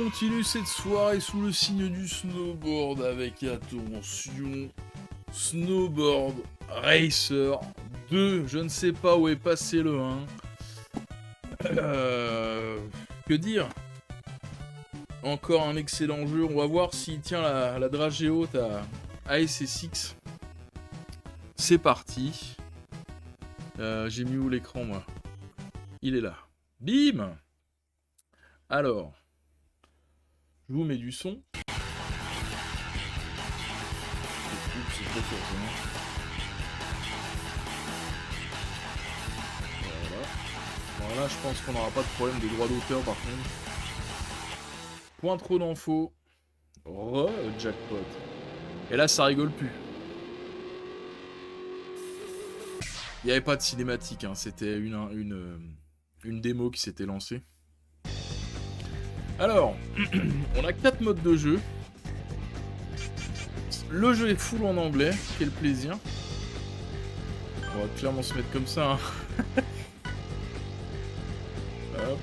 continue cette soirée sous le signe du snowboard avec, attention, Snowboard Racer 2. Je ne sais pas où est passé le 1. Que dire? Encore un excellent jeu. On va voir s'il tient la dragée haute à SSX. C'est parti. J'ai mis où l'écran, moi? Il est là. Bim! Alors, je vous mets du son. Oups, c'est trop fort, ça, non? Voilà. Bon, là, je pense qu'on n'aura pas de problème de droit d'auteur, par contre. Point trop d'infos. Jackpot. Et là, ça rigole plus. Il n'y avait pas de cinématique, hein. C'était une démo qui s'était lancée. Alors, on a 4 modes de jeu. Le jeu est full en anglais, quel plaisir. On va clairement se mettre comme ça. Hein. Hop.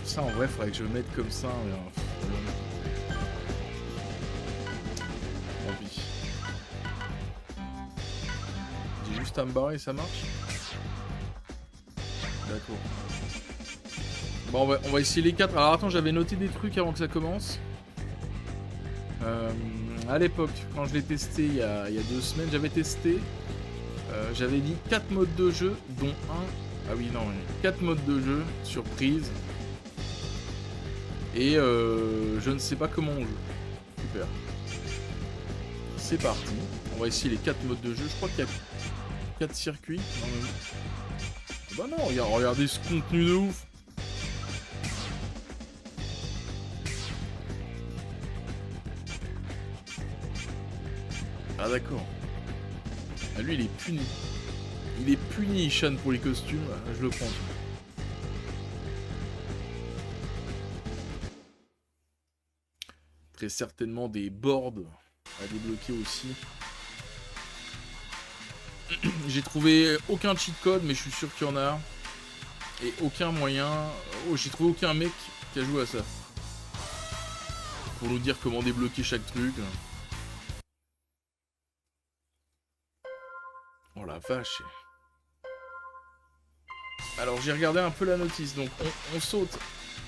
Ça en vrai, faudrait que je le mette comme ça. Mais... Tant pis. J'ai juste à me barrer, ça marche? D'accord. Bon, on va essayer les 4. Alors attends, j'avais noté des trucs avant que ça commence. À l'époque, quand je l'ai testé il y a 2 semaines, j'avais testé. J'avais dit 4 modes de jeu, dont un... Ah oui, non, 4 modes de jeu, surprise. Et je ne sais pas comment on joue. Super. C'est parti. On va essayer les 4 modes de jeu. Je crois qu'il y a 4 circuits. Non, mais... Bah non, regardez ce contenu de ouf. Ah d'accord. Ah, lui il est puni. Il est puni, Ishan, pour les costumes. Je le prends. Très certainement des boards à débloquer aussi. J'ai trouvé aucun cheat code, mais je suis sûr qu'il y en a. Et aucun moyen... Oh, j'ai trouvé aucun mec qui a joué à ça. Pour nous dire comment débloquer chaque truc. Oh la vache. Alors j'ai regardé un peu la notice, donc on saute.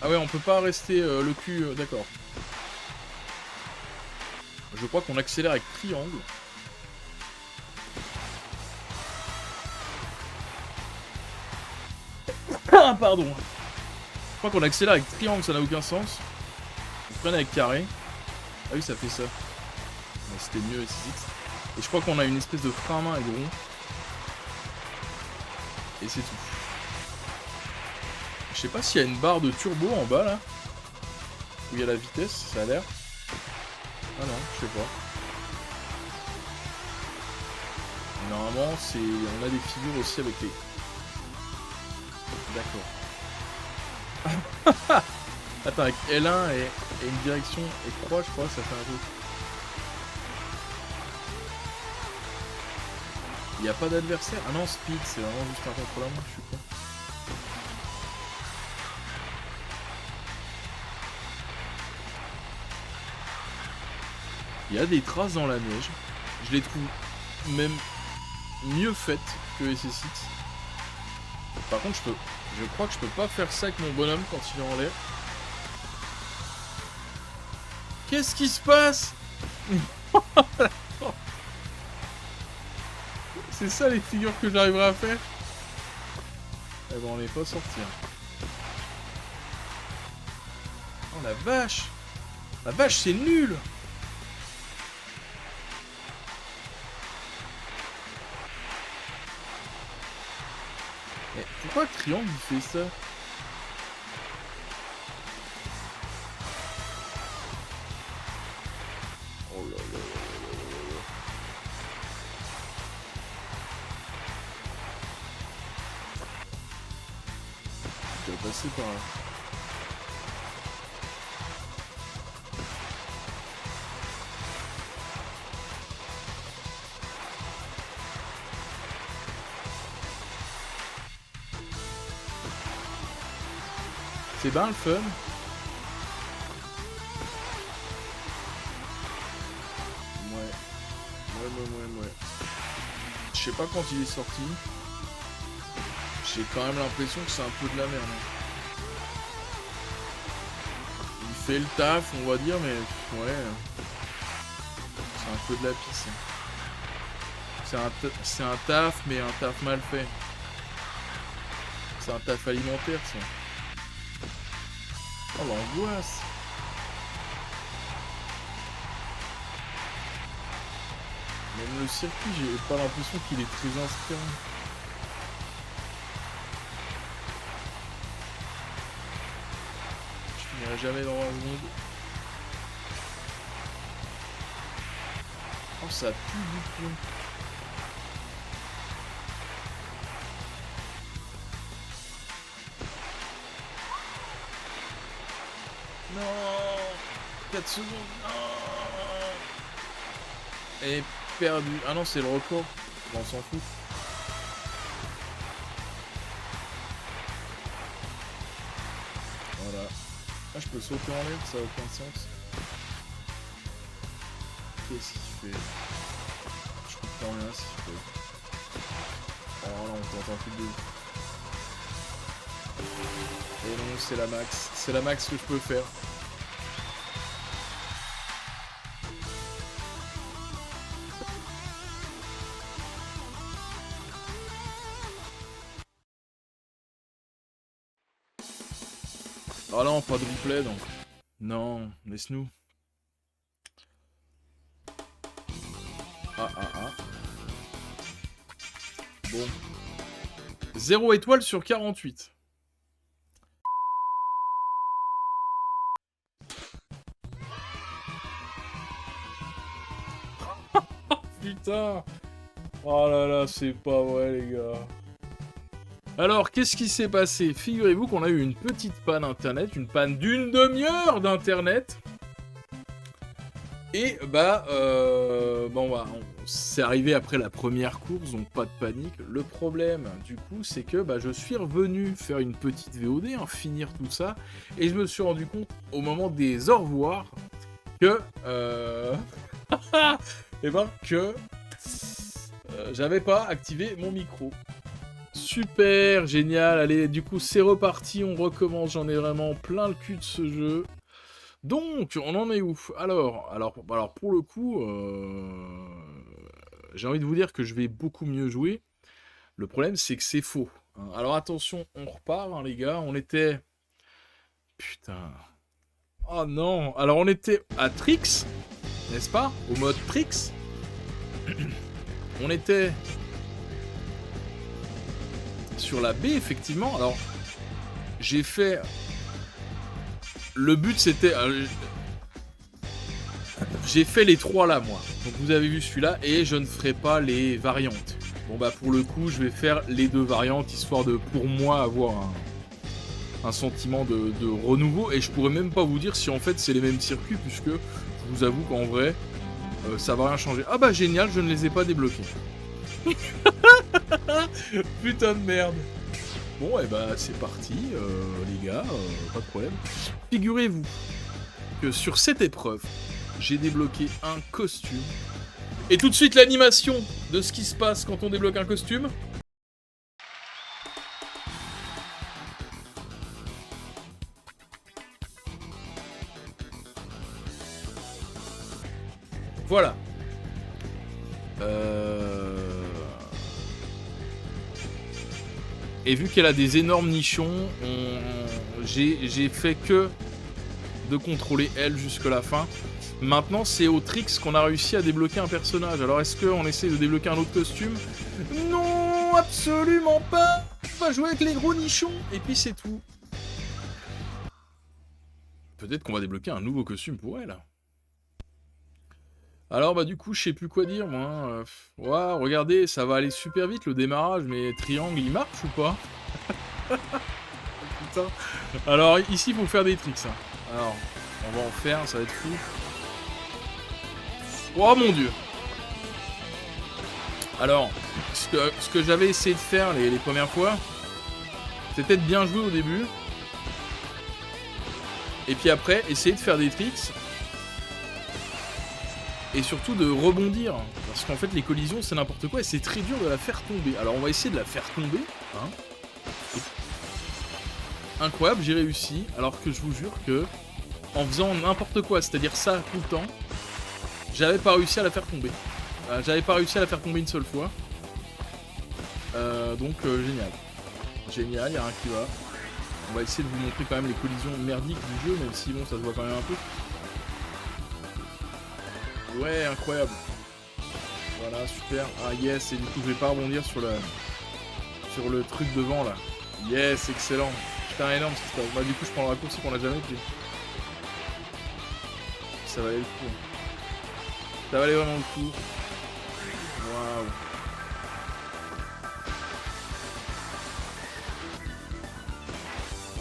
Ah ouais, on peut pas rester le cul... D'accord. Je crois qu'on accélère avec triangle. Ah pardon. Je crois qu'on accélère avec triangle, ça n'a aucun sens. On freine avec carré. Ah oui, ça fait ça. C'était mieux SSX. Et je crois qu'on a une espèce de frein à main avec rond. Et c'est tout. Je sais pas s'il y a une barre de turbo en bas là. Où il y a la vitesse, ça a l'air. Ah non, je sais pas. Et normalement, c'est... On a des figures aussi avec les... D'accord. Attends, avec L1 et une direction et 3, je crois, ça fait un truc. Il n'y a pas d'adversaire? Ah non, speed, c'est vraiment juste un contre la main, je suis con. Il y a des traces dans la neige. Je les trouve même mieux faites que SSX. Par contre, je crois que je peux pas faire ça avec mon bonhomme quand il est en l'air. Qu'est-ce qui se passe? C'est ça les figures que j'arriverai à faire? Eh ben on n'est pas sorti. Oh la vache! La vache, c'est nul! Mais pourquoi le triangle il fait ça? Oh là là là là là là. Je dois passer par là. C'est bien le fun. Ouais. Je sais pas quand il est sorti. J'ai quand même l'impression que c'est un peu de la merde. Il fait le taf, on va dire, mais ouais. C'est un peu de la pisse. C'est un taf, mais un taf mal fait. C'est un taf alimentaire, ça. Oh, l'angoisse. Même le circuit, j'ai pas l'impression qu'il est très inspirant. Je finirai jamais dans un seconde. Oh, ça pue du plomb. Non, 4 secondes. Non. Et perdu. Ah non, c'est le record. Bon, on s'en fout. Voilà. Ah, je peux sauter en l'air, ça a aucun sens. Qu'est-ce qu'il fait? Je comprends rien si je fais. Oh là, on t'entend plus de ouf. Et non, c'est la max. C'est la max que je peux faire. Oh non, pas de replay donc. Non, laisse-nous. Ah. Bon. 0 étoile sur 48. Putain. Oh là là, c'est pas vrai les gars. Alors, qu'est-ce qui s'est passé? Figurez-vous qu'on a eu une petite panne internet, une panne d'une demi-heure d'internet. Et c'est arrivé après la première course, donc pas de panique. Le problème, du coup, c'est que je suis revenu faire une petite VOD, finir tout ça, et je me suis rendu compte au moment des au revoir que j'avais pas activé mon micro. Super, génial. Allez, du coup, c'est reparti, on recommence. J'en ai vraiment plein le cul de ce jeu. Donc, on en est où? Alors, pour le coup, j'ai envie de vous dire que je vais beaucoup mieux jouer. Le problème, c'est que c'est faux. Alors, attention, on repart, les gars. On était... Putain. Oh non. Alors, on était à Trix, n'est-ce pas? Au mode Trix. On était... sur la baie, effectivement. Alors, j'ai fait... Le but, c'était... j'ai fait les 3 là, moi. Donc, vous avez vu celui-là, et je ne ferai pas les variantes. Bon, pour le coup, je vais faire les 2 variantes, histoire de, pour moi, avoir un sentiment de renouveau. Et je pourrais même pas vous dire si, en fait, c'est les mêmes circuits, puisque je vous avoue qu'en vrai, ça va rien changer. Ah bah, génial, je ne les ai pas débloqués. Putain de merde. Bon, et c'est parti, les gars, pas de problème. Figurez-vous que sur cette épreuve, j'ai débloqué un costume. Et tout de suite, l'animation de ce qui se passe quand on débloque un costume. Voilà. Et vu qu'elle a des énormes nichons, j'ai fait que de contrôler elle jusqu'à la fin. Maintenant, c'est au Trix qu'on a réussi à débloquer un personnage. Alors, est-ce qu'on essaie de débloquer un autre costume? Non, absolument pas. On va jouer avec les gros nichons, et puis c'est tout. Peut-être qu'on va débloquer un nouveau costume pour elle. Alors, du coup, je sais plus quoi dire, moi. Ouais, regardez, ça va aller super vite, le démarrage, mais triangle, il marche ou pas? Putain. Alors, ici, il faut faire des tricks. Alors, on va en faire, ça va être fou. Oh, mon Dieu. Alors, ce que j'avais essayé de faire les premières fois, c'était de bien jouer au début. Et puis après, essayer de faire des tricks. Et surtout de rebondir. Parce qu'en fait, les collisions, c'est n'importe quoi. Et c'est très dur de la faire tomber. Alors, on va essayer de la faire tomber. Hein. Incroyable, j'ai réussi. Alors que je vous jure que, en faisant n'importe quoi, c'est-à-dire ça tout le temps, j'avais pas réussi à la faire tomber. J'avais pas réussi à la faire tomber une seule fois. Donc, génial. Génial, il y a rien qui va. On va essayer de vous montrer quand même les collisions merdiques du jeu, même si bon, ça se voit quand même un peu. Ouais, incroyable. Voilà, super. Ah yes, et du coup je vais pas rebondir sur le truc devant là. Yes, excellent. Putain, énorme ce qui se passe. Bah du coup je prends le raccourci qu'on a jamais pris. Ça valait le coup. Ça valait vraiment le coup. Waouh.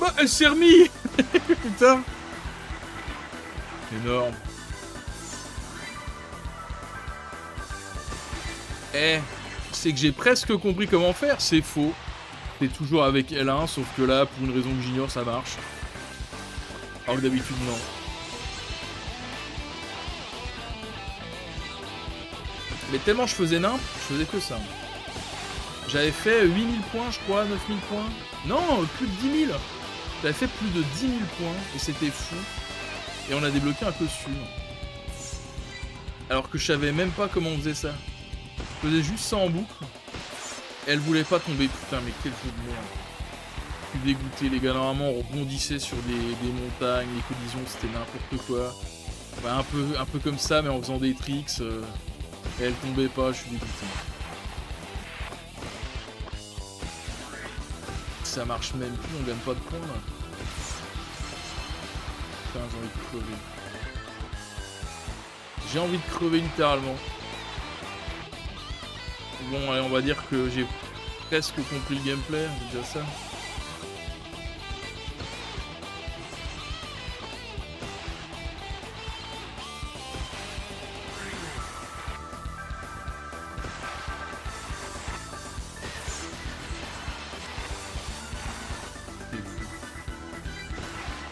Bah elle s'est remis. Putain. Énorme. Eh, c'est que j'ai presque compris comment faire, c'est faux. C'est toujours avec L1, sauf que là, pour une raison que j'ignore, ça marche. Alors que d'habitude, non. Mais tellement je faisais nimp, je faisais que ça. J'avais fait 8000 points, je crois, 9000 points. Non, plus de 10 000. J'avais fait plus de 10 000 points, et c'était fou. Et on a débloqué un costume. Alors que je savais même pas comment on faisait ça. Je faisais juste ça en boucle. Et elle voulait pas tomber. Putain, mais quel jeu de merde. Je suis dégoûté, les gars. Normalement, on rebondissait sur des montagnes. Les collisions, c'était n'importe quoi. Enfin, un peu comme ça, mais en faisant des tricks. Et elle tombait pas, je suis dégoûté. Ça marche même plus, on gagne pas de points là. Putain, j'ai envie de crever. J'ai envie de crever littéralement. Bon, allez, on va dire que j'ai presque compris le gameplay, c'est déjà ça. C'est fou.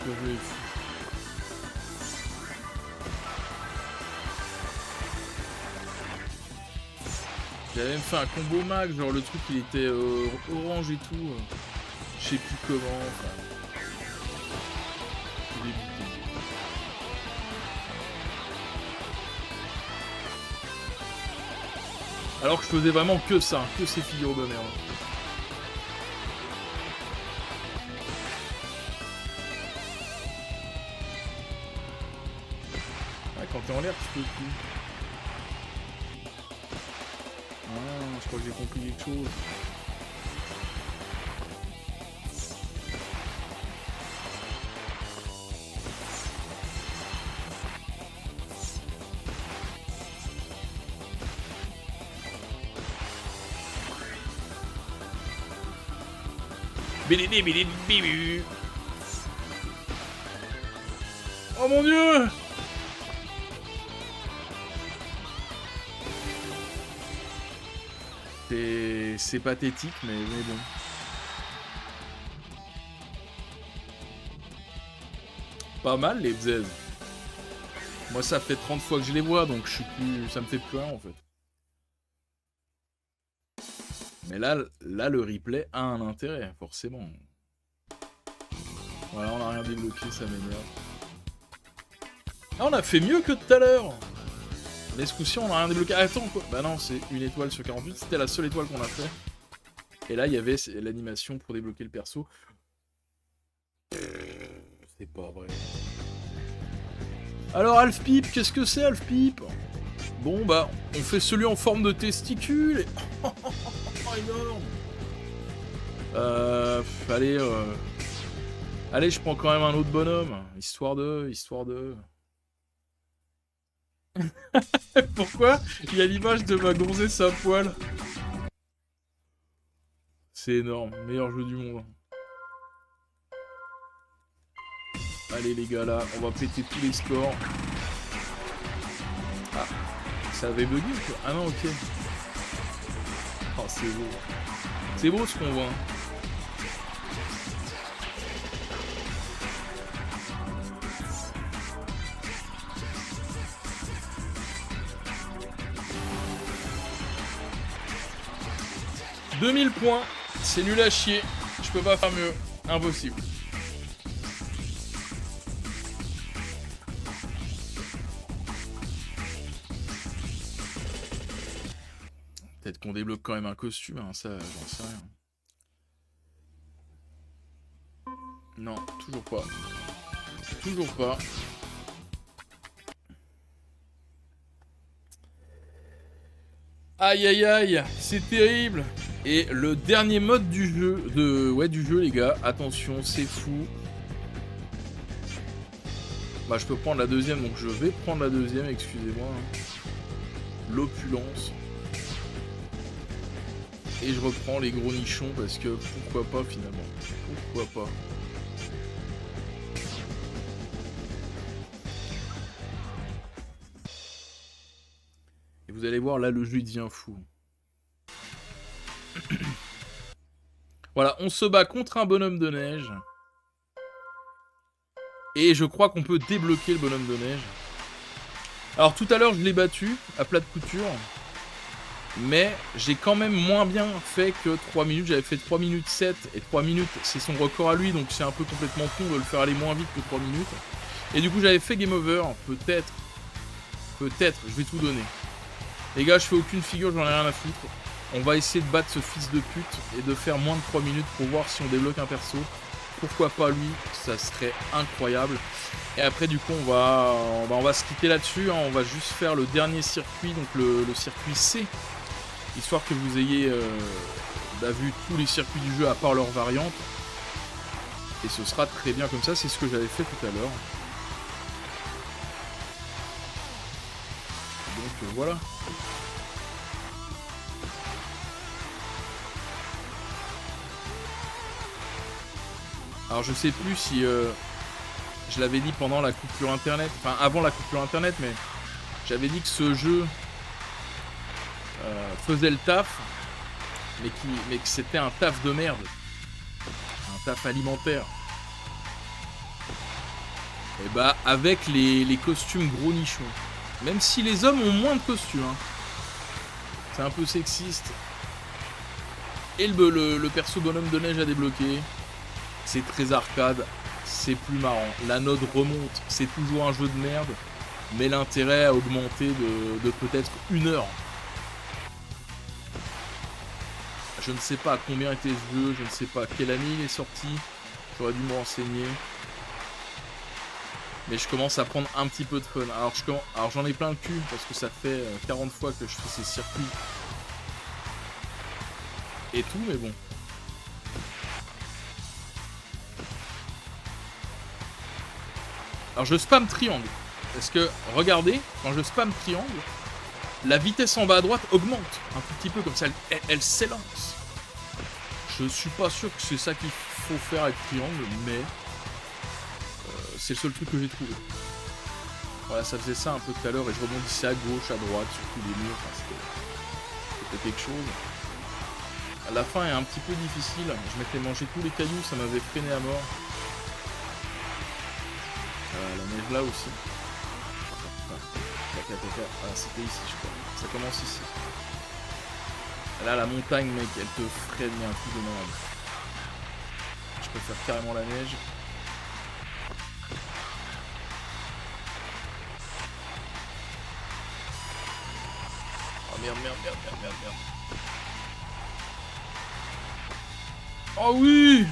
Le jeu est fou. J'avais même fait un combo max, genre le truc il était orange et tout. Je sais plus comment. Enfin, je suis dégoûté. Alors que je faisais vraiment que ça, que ces figures de merde. Ah, quand t'es en l'air, tu peux plus. Ah, je crois que j'ai compris quelque chose. Oh mon dieu! C'est pathétique, mais bon. Pas mal les bzaises. Moi ça fait 30 fois que je les vois, donc je suis plus. Ça me fait plus rien en fait. Mais là le replay a un intérêt, forcément. Voilà, on n'a rien débloqué, ça m'énerve. Ah, on a fait mieux que tout à l'heure! Mais ce coup-ci, on n'a rien débloqué. Ah, attends, quoi? Bah non, c'est une étoile sur 48. C'était la seule étoile qu'on a fait. Et là, il y avait l'animation pour débloquer le perso. C'est pas vrai. Alors, Alf Pip, qu'est-ce que c'est, Alf Pip? Bon, bah, on fait celui en forme de testicule. Et... oh, énorme. Allez, allez, je prends quand même un autre bonhomme. Histoire de... Pourquoi il y a l'image de ma gonzesse à poil? C'est énorme, meilleur jeu du monde. Allez les gars, là, on va péter tous les scores. Ah, ça avait bugué quoi? Ah non, ok. Oh, c'est beau. C'est beau ce qu'on voit. 2000 points, c'est nul à chier. Je peux pas faire mieux. Impossible. Peut-être qu'on débloque quand même un costume, hein, ça, j'en sais rien. Non, toujours pas. Toujours pas. Aïe aïe aïe, c'est terrible. Et le dernier mode du jeu, du jeu les gars, attention, c'est fou. Bah je peux prendre la deuxième, donc je vais prendre la deuxième, excusez-moi. L'opulence. Et je reprends les gros nichons parce que pourquoi pas finalement. Pourquoi pas. Et vous allez voir, là le jeu il devient fou. Voilà, on se bat contre un bonhomme de neige. Et je crois qu'on peut débloquer le bonhomme de neige. Alors tout à l'heure je l'ai battu à plat de couture. Mais j'ai quand même moins bien fait que 3 minutes. J'avais fait 3 minutes 7 et 3 minutes c'est son record à lui. Donc c'est un peu complètement con de le faire aller moins vite que 3 minutes. Et du coup j'avais fait game over. Peut-être, je vais tout donner. Les gars, je fais aucune figure, j'en ai rien à foutre. On va essayer de battre ce fils de pute et de faire moins de 3 minutes pour voir si on débloque un perso. Pourquoi pas lui, ça serait incroyable. Et après du coup on va se quitter là-dessus, hein. On va juste faire le dernier circuit, donc le circuit C. Histoire que vous ayez vu tous les circuits du jeu à part leurs variantes. Et ce sera très bien comme ça, c'est ce que j'avais fait tout à l'heure. Donc voilà. Alors je sais plus si je l'avais dit pendant la coupure internet, enfin avant la coupure internet, mais j'avais dit que ce jeu faisait le taf, mais que c'était un taf de merde, un taf alimentaire. Et bah avec les costumes gros nichons, même si les hommes ont moins de costumes, hein. C'est un peu sexiste. Et le perso bonhomme de neige à débloquer. C'est très arcade, c'est plus marrant. La note remonte, c'est toujours un jeu de merde, mais l'intérêt a augmenté de peut-être 1 heure. Je ne sais pas à combien était ce jeu, je ne sais pas quelle année il est sorti, j'aurais dû me renseigner. Mais je commence à prendre un petit peu de fun. Alors j'en ai plein le cul, parce que ça fait 40 fois que je fais ces circuits. Et tout, mais bon. Alors je spam triangle, parce que regardez, quand je spam triangle, la vitesse en bas à droite augmente un tout petit peu, comme ça elle s'élance. Je suis pas sûr que c'est ça qu'il faut faire avec triangle, mais c'est le seul truc que j'ai trouvé. Voilà, ça faisait ça un peu tout à l'heure et je rebondissais à gauche, à droite, sur tous les murs, enfin, c'était quelque chose. La fin est un petit peu difficile, je m'étais mangé tous les cailloux, ça m'avait freiné à mort. La neige là aussi. Ah, c'était ici je crois. Ça commence ici. Là la montagne mec, elle te freine mais un truc de malade. Je préfère carrément la neige. Oh merde. Oh oui!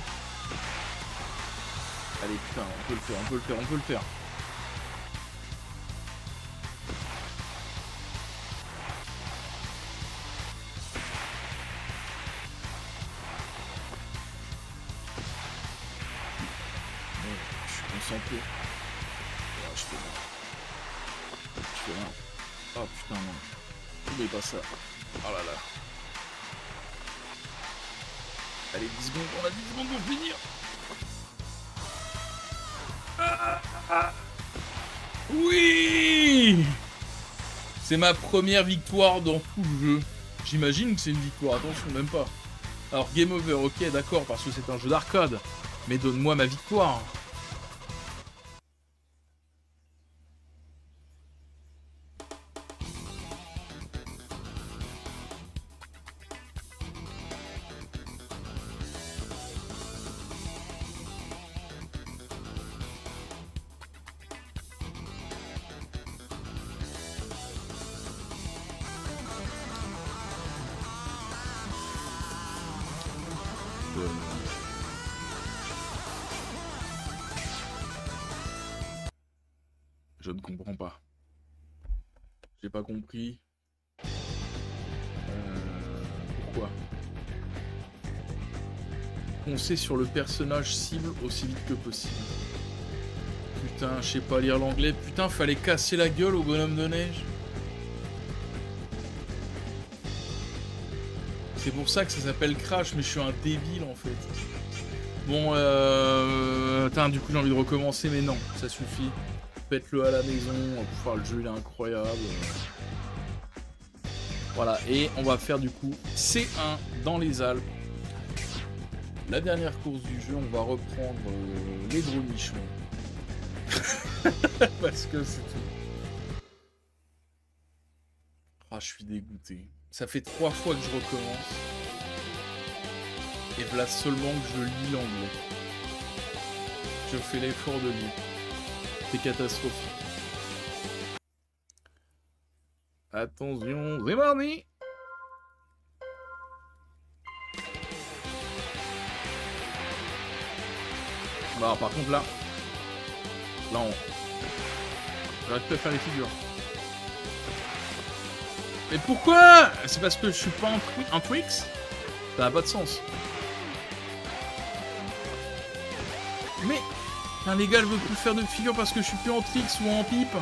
Allez putain, on peut le faire. Je suis concentré. Je fais rien. Oh putain non. N'oublie pas ça. Oh là là. Allez 10 secondes, on a 10 secondes pour finir. Oui! C'est ma première victoire dans tout le jeu. J'imagine que c'est une victoire, attention, même pas. Alors, game over, ok, d'accord, parce que c'est un jeu d'arcade. Mais donne-moi ma victoire. Je ne comprends pas. J'ai pas compris. Pourquoi? Foncez sur le personnage cible aussi vite que possible. Putain, je sais pas lire l'anglais. Putain, fallait casser la gueule au bonhomme de neige. C'est pour ça que ça s'appelle Crash, mais je suis un débile en fait. Bon, du coup j'ai envie de recommencer, mais non, ça suffit. Faites-le à la maison, enfin, le jeu il est incroyable. Voilà, et on va faire du coup C1 dans les Alpes. La dernière course du jeu, on va reprendre les gros nichons. Parce que c'est tout. Ah, je suis dégoûté. Ça fait 3 fois que je recommence. Et voilà seulement que je lis l'anglais. Je fais l'effort de lire. C'est catastrophique. Attention, c'est parti. Bah, par contre là on... J'arrête pas de faire les figures. Mais pourquoi? C'est parce que je suis pas en Twix? Ça n'a pas de sens. Mais les gars, je veux plus faire de figures parce que je suis plus en Trix ou en pipe.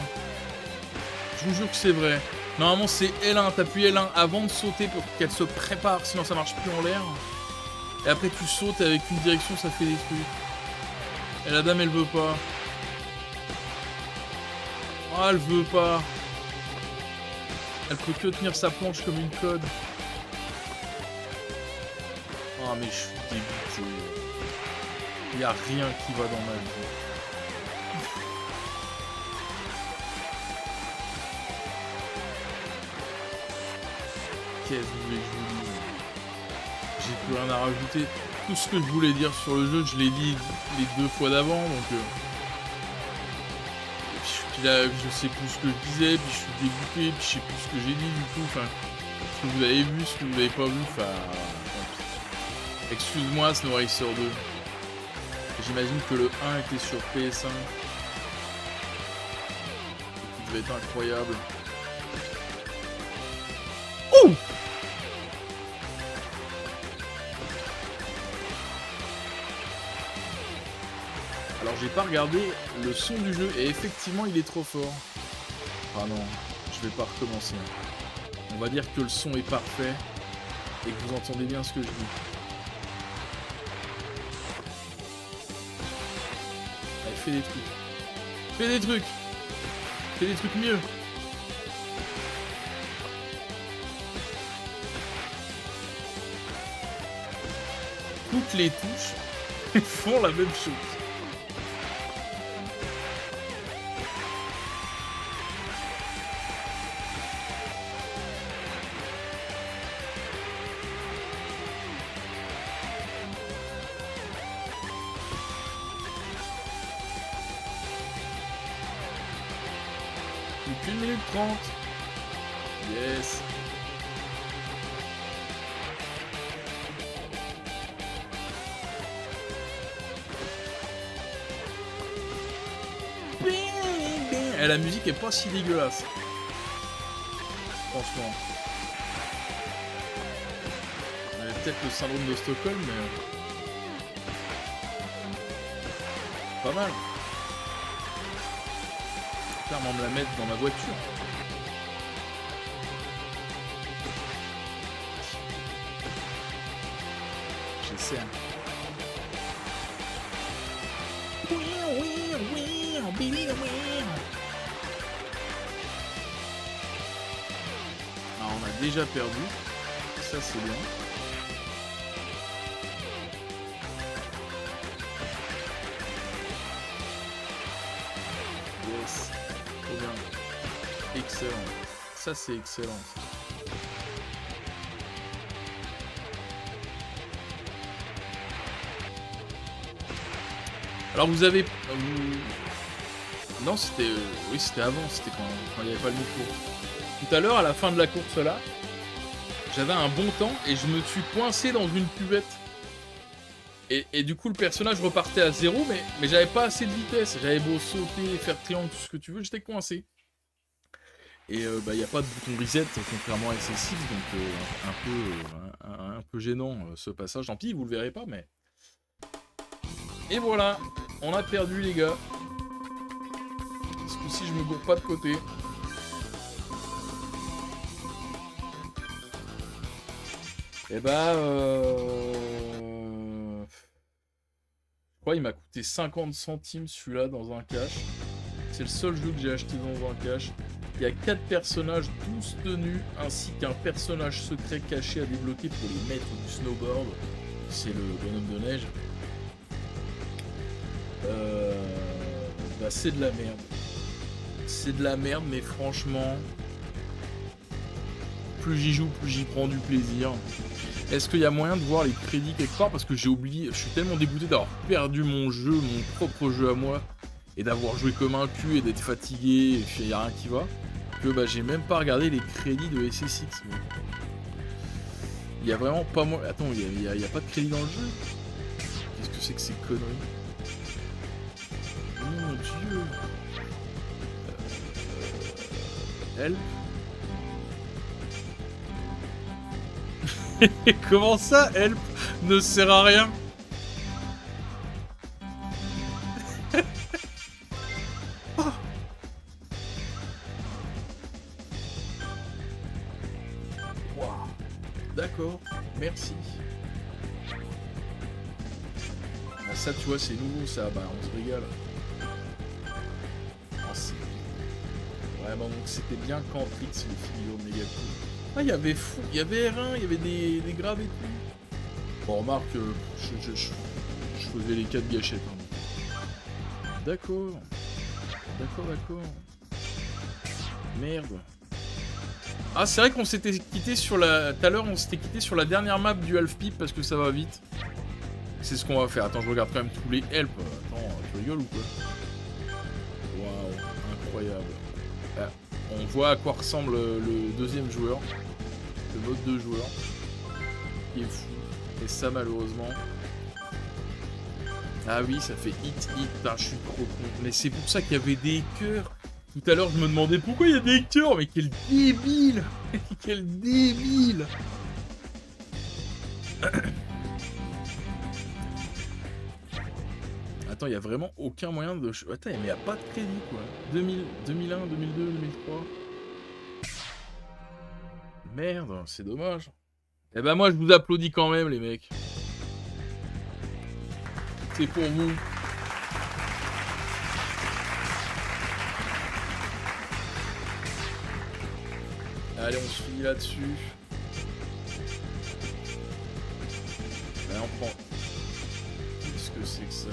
Je vous jure que c'est vrai. Normalement c'est L1, t'appuies L1 avant de sauter pour qu'elle se prépare, sinon ça marche plus en l'air. Et après tu sautes avec une direction, ça fait des trucs. Et la dame elle veut pas. Oh, elle veut pas. Elle peut que tenir sa planche comme une code. Oh mais je suis dégoûté. Il n'y a rien qui va dans ma vie. Qu'est-ce que vous voulez que je vous dise? J'ai plus rien à rajouter. Tout ce que je voulais dire sur le jeu, je l'ai dit les 2 fois d'avant, donc... Puis là, je sais plus ce que je disais, puis je suis dégoûté, puis je sais plus ce que j'ai dit du coup, enfin... Ce que vous avez vu, ce que vous avez pas vu, enfin... Excuse-moi, Snow Racer 2. J'imagine que le 1 était sur PS1. Il devait être incroyable. Ouh! Alors j'ai pas regardé le son du jeu et effectivement il est trop fort. Ah non, je vais pas recommencer. On va dire que le son est parfait et que vous entendez bien ce que je dis. Allez, fais des trucs. Fais des trucs. Fais des trucs mieux. Toutes les touches font la même chose. Plus qu'1 minute 30. Yes. Et la musique est pas si dégueulasse. Franchement. On avait peut-être le syndrome de Stockholm, mais... Pas mal. Clairement me la mettre dans ma voiture. J'essaie. Alors on a déjà perdu. Ça c'est bien. Yes. Trop bien. Excellent. Ça c'est excellent. Alors vous avez... Non c'était... Oui c'était avant, c'était quand il n'y avait pas le micro. Tout à l'heure à la fin de la course là, j'avais un bon temps et je me suis coincé dans une cuvette. Et du coup, le personnage repartait à 0, mais j'avais pas assez de vitesse. J'avais beau sauter, faire triangle, tout ce que tu veux, j'étais coincé. Et bah, y a pas de bouton reset, contrairement à SSX, donc un peu gênant ce passage. Tant pis, vous le verrez pas, mais... Et voilà, on a perdu les gars. Ce coup-ci, je me gourre pas de côté. Et bah... Je crois qu'il m'a coûté 50 centimes celui-là dans un cache. C'est le seul jeu que j'ai acheté dans un cache. Il y a 4 personnages, 12 tenues, ainsi qu'un personnage secret caché à débloquer pour les maîtres du snowboard. C'est le bonhomme de neige. Bah c'est de la merde. C'est de la merde, mais franchement... Plus j'y joue, plus j'y prends du plaisir. Est-ce qu'il y a moyen de voir les crédits quelque part? Parce que j'ai oublié, je suis tellement dégoûté d'avoir perdu mon jeu, mon propre jeu à moi, et d'avoir joué comme un cul et d'être fatigué, et puis il n'y a rien qui va, que bah j'ai même pas regardé les crédits de SSX. Il y a vraiment pas moi. Attends, il y a pas de crédit dans le jeu? Qu'est-ce que c'est que ces conneries? Mon dieu. Elle. Comment ça, help ne sert à rien? Oh. Wow. D'accord, merci. Ah, ça, tu vois, c'est nouveau, ça. Bah, on se régale. Oh, c'est... Vraiment, donc c'était bien Cantrix, les figures de méga cool. Ah, il y avait fou, il y avait R1, il y avait des graves et tout. Bon, remarque, je faisais les 4 gâchettes. Hein. D'accord. D'accord. Merde. Ah, c'est vrai qu'on s'était quitté sur la... Tout à l'heure, on s'était quitté sur la dernière map du half-pipe parce que ça va vite. C'est ce qu'on va faire. Attends, je regarde quand même tous les help. Attends, tu rigoles ou quoi? Waouh, incroyable. Ah, on voit à quoi ressemble le deuxième joueur. Le mode de joueur. Qui est fou. Et ça, malheureusement... Ah oui, ça fait hit. Putain, je suis trop con. Mais c'est pour ça qu'il y avait des cœurs. Tout à l'heure, je me demandais pourquoi il y a des cœurs. Mais quel débile. Quel débile. Attends, il y a vraiment aucun moyen de... Attends, mais il n'y a pas de crédit, quoi. 2000, 2001, 2002, 2003... Merde, c'est dommage. Eh ben moi, je vous applaudis quand même, les mecs. C'est pour vous. Allez, on se finit là-dessus. Allez, on prend. Qu'est-ce que c'est que ça?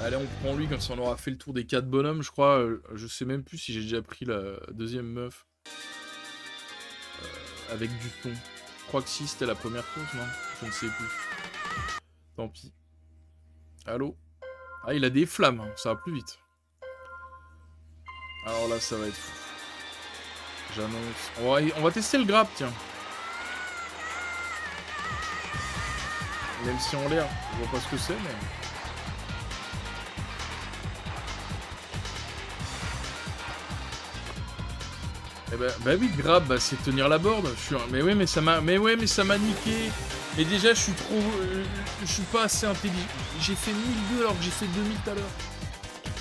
Allez, on prend lui, comme ça on aura fait le tour des 4 bonhommes, je crois. Je sais même plus si j'ai déjà pris la deuxième meuf. Avec du thon. Je crois que si, c'était la première course, non? Je ne sais plus. Tant pis. Allô? Ah, il a des flammes, hein. Ça va plus vite. Alors là, ça va être fou. J'annonce. On va tester le grab, tiens. Même si en l'air, je vois pas ce que c'est, mais... Eh ben, bah oui, grab, bah, c'est tenir la board. Mais ouais, mais ça m'a niqué. Et déjà, je suis trop... je suis pas assez intelligent. J'ai fait 1002 alors que j'ai fait 2000 tout à l'heure.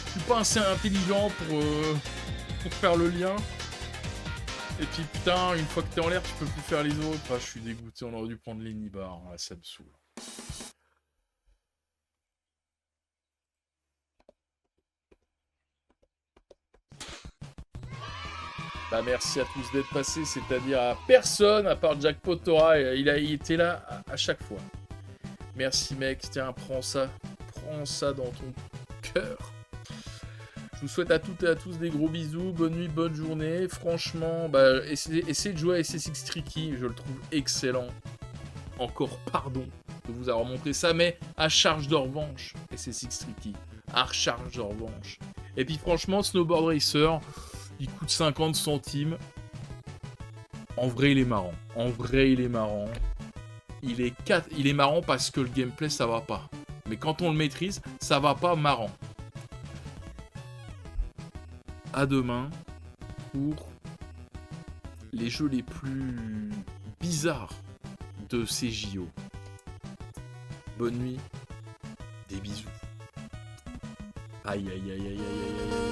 Je suis pas assez intelligent pour faire le lien. Et puis putain, une fois que t'es en l'air, tu peux plus faire les autres. Ah, je suis dégoûté, on aurait dû prendre les nibards. Ah, ça me saoule. Bah merci à tous d'être passés, c'est-à-dire à personne à part Jack Potora, il était là à chaque fois. Merci mec, tiens, prends ça dans ton cœur. Je vous souhaite à toutes et à tous des gros bisous, bonne nuit, bonne journée. Franchement, bah, essayez de jouer à SSX Tricky, je le trouve excellent. Encore pardon de vous avoir montré ça, mais à charge de revanche, SSX Tricky, à charge de revanche. Et puis franchement, Snowboard Racer... Il coûte 50 centimes. En vrai, il est marrant. En vrai, il est marrant. Il est marrant parce que le gameplay, ça va pas. Mais quand on le maîtrise, ça va pas marrant. À demain pour les jeux les plus bizarres de ces JO. Bonne nuit, des bisous. Aïe aïe aïe aïe aïe aïe aïe.